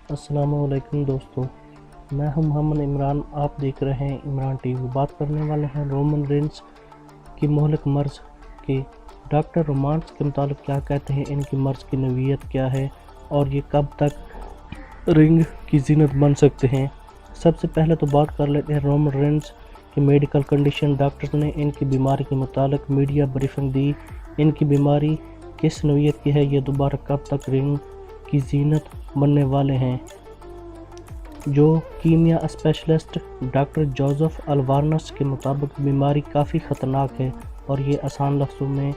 अस्सलाम वालेकुम दोस्तों, मैं हूं मोहम्मद इमरान। आप देख रहे हैं इमरान टीवी। बात करने वाले हैं रोमन रेंस की मोहलिक मर्ज़ के। डॉक्टर रोमांस के मुताबिक क्या कहते हैं, इनकी मर्ज़ की नवीयत क्या है और ये कब तक रिंग की ज़ीनत बन सकते हैं। सबसे पहले तो बात कर लेते हैं रोमन रेंस की मेडिकल कंडीशन। डॉक्टर्स ने इनकी बीमारी के मुताबिक मीडिया ब्रीफिंग दी। इनकी बीमारी किस नवीयत की है, ये दोबारा कब तक रिंग की ज़ीनत बनने वाले हैं। जो कीमिया स्पेशलिस्ट डॉक्टर जोसेफ अल्वार्नस के मुताबिक बीमारी काफ़ी ख़तरनाक है और ये आसान लफ्ज़ों में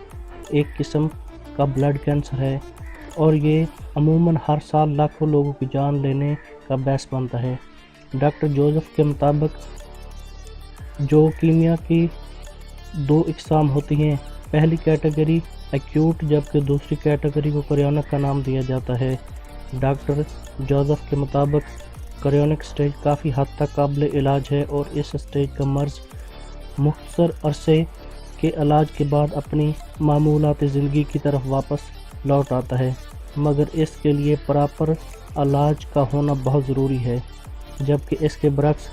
एक किस्म का ब्लड कैंसर है और ये अमूमन हर साल लाखों लोगों की जान लेने का बायस बनता है। डॉक्टर जोसेफ के मुताबिक जो कीमिया की दो इकसाम होती हैं, पहली कैटेगरी एक्यूट जबकि दूसरी कैटेगरी को क्रोनिक का नाम दिया जाता है। डॉक्टर जोसेफ के मुताबिक क्रोनिक स्टेज काफ़ी हद तक काबिल इलाज है और इस स्टेज का मर्ज़ मुख्तसर अरसे के इलाज के बाद अपनी मामूलाती ज़िंदगी की तरफ वापस लौट आता है, मगर इसके लिए प्रॉपर इलाज का होना बहुत ज़रूरी है। जबकि इसके बरक्स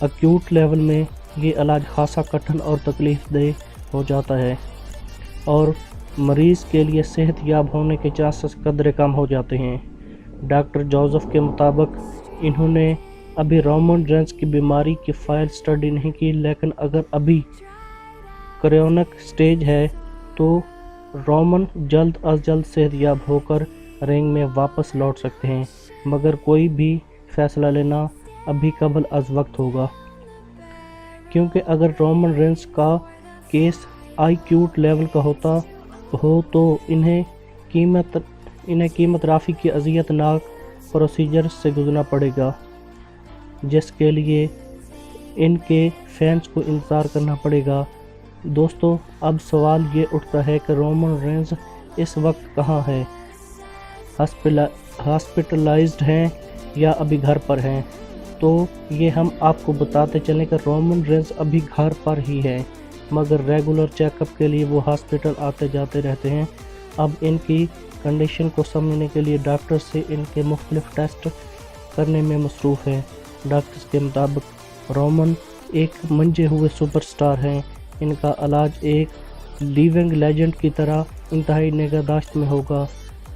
एक्यूट लेवल में ये इलाज खासा कठिन और तकलीफ़देह हो जाता है और मरीज़ के लिए सेहत याब होने के चांसेस कदरे कम हो जाते हैं। डॉक्टर जोसेफ के मुताबिक इन्होंने अभी रोमन रेंस की बीमारी की फाइल स्टडी नहीं की, लेकिन अगर अभी क्रोनिक स्टेज है तो रोमन जल्द अज जल्द सेहतयाब होकर रिंग में वापस लौट सकते हैं, मगर कोई भी फैसला लेना अभी कबल अज वक्त होगा, क्योंकि अगर रोमन रेंस का केस एक्यूट लेवल का होता हो तो इन्हें कीमोथेरेपी की अज़ियतनाक प्रोसीजर से गुजरना पड़ेगा, जिसके लिए इनके फैंस को इंतज़ार करना पड़ेगा। दोस्तों, अब सवाल ये उठता है कि रोमन रेंस इस वक्त कहाँ है, हॉस्पिटलाइज्ड हैं या अभी घर पर हैं। तो ये हम आपको बताते चलें कि रोमन रेंस अभी घर पर ही है, मगर रेगुलर चेकअप के लिए वो हॉस्पिटल आते जाते रहते हैं। अब इनकी कंडीशन को समझने के लिए डॉक्टर से इनके मुख्तलिफ टेस्ट करने में मसरूफ़ है। डॉक्टर्स के मुताबिक रोमन एक मंजे हुए सुपरस्टार हैं। इनका इलाज एक लिविंग लेजेंड की तरह इंतहाई निगहदाश्त में होगा।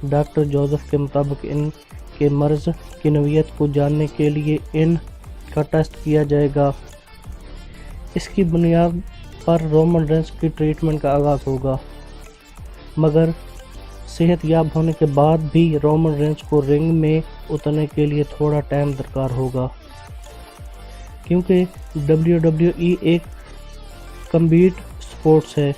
डॉक्टर जोसेफ के मुताबिक इनके मर्ज़ की नवीयत को जानने के लिए इनका टेस्ट किया जाएगा। इसकी बुनियाद पर रोमन रेंस की ट्रीटमेंट का आगाज़ होगा, मगर सेहत याब होने के बाद भी रोमन रेंस को रिंग में उतरने के लिए थोड़ा टाइम दरकार होगा, क्योंकि WWE एक कम्बैट स्पोर्ट्स है।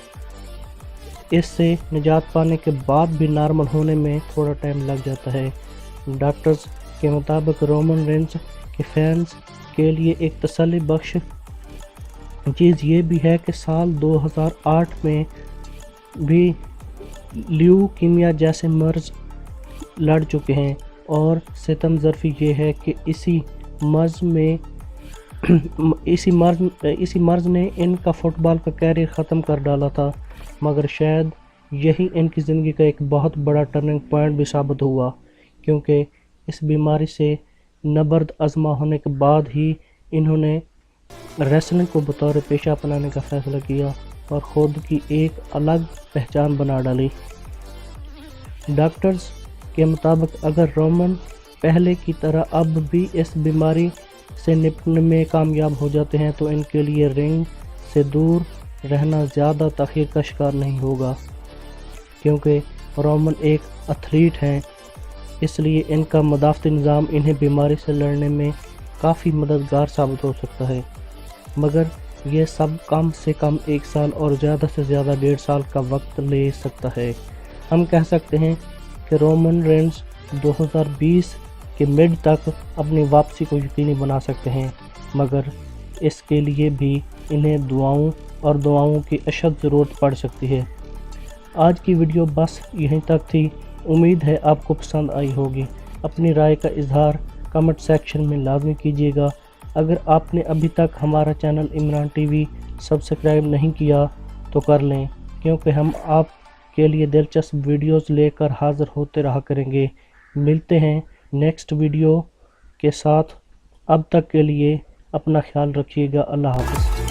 इससे निजात पाने के बाद भी नॉर्मल होने में थोड़ा टाइम लग जाता है। डॉक्टर्स के मुताबिक रोमन रेंस के फैंस के लिए एक तसल्ली बख्श चीज़ ये भी है कि साल 2008 में भी ल्यूकीमिया जैसे मर्ज़ लड़ चुके हैं और सितम ज़रफ़ी ये है कि इसी मर्ज़ ने इनका फ़ुटबॉल का कैरियर ख़त्म कर डाला था, मगर शायद यही इनकी ज़िंदगी का एक बहुत बड़ा टर्निंग पॉइंट भी साबित हुआ, क्योंकि इस बीमारी से नबर्द आज़मा होने के बाद ही इन्होंने रेसलिंग को बतौर पेशा अपनाने का फ़ैसला किया और ख़ुद की एक अलग पहचान बना डाली। डॉक्टर्स के मुताबिक अगर रोमन पहले की तरह अब भी इस बीमारी से निपटने में कामयाब हो जाते हैं तो इनके लिए रिंग से दूर रहना ज़्यादा तख़ीर का शिकार नहीं होगा, क्योंकि रोमन एक एथलीट हैं, इसलिए इनका मदाफ़ती निज़ाम इन्हें बीमारी से लड़ने में काफ़ी मददगार साबित हो सकता है। मगर ये सब कम से कम 1 साल और ज़्यादा से ज़्यादा 1.5 साल का वक्त ले सकता है। हम कह सकते हैं कि रोमन रेंस 2020 के मिड तक अपनी वापसी को यकीनी बना सकते हैं, मगर इसके लिए भी इन्हें दुआओं की अशद ज़रूरत पड़ सकती है। आज की वीडियो बस यहीं तक थी। उम्मीद है आपको पसंद आई होगी। अपनी राय का इजहार कमेंट सेक्शन में लाजमी कीजिएगा। अगर आपने अभी तक हमारा चैनल इमरान टीवी सब्सक्राइब नहीं किया तो कर लें, क्योंकि हम आपके लिए दिलचस्प वीडियोस लेकर हाज़िर होते रहा करेंगे। मिलते हैं नेक्स्ट वीडियो کے ساتھ اب تک کے لیے اپنا خیال رکھیے گا۔ اللہ حافظ۔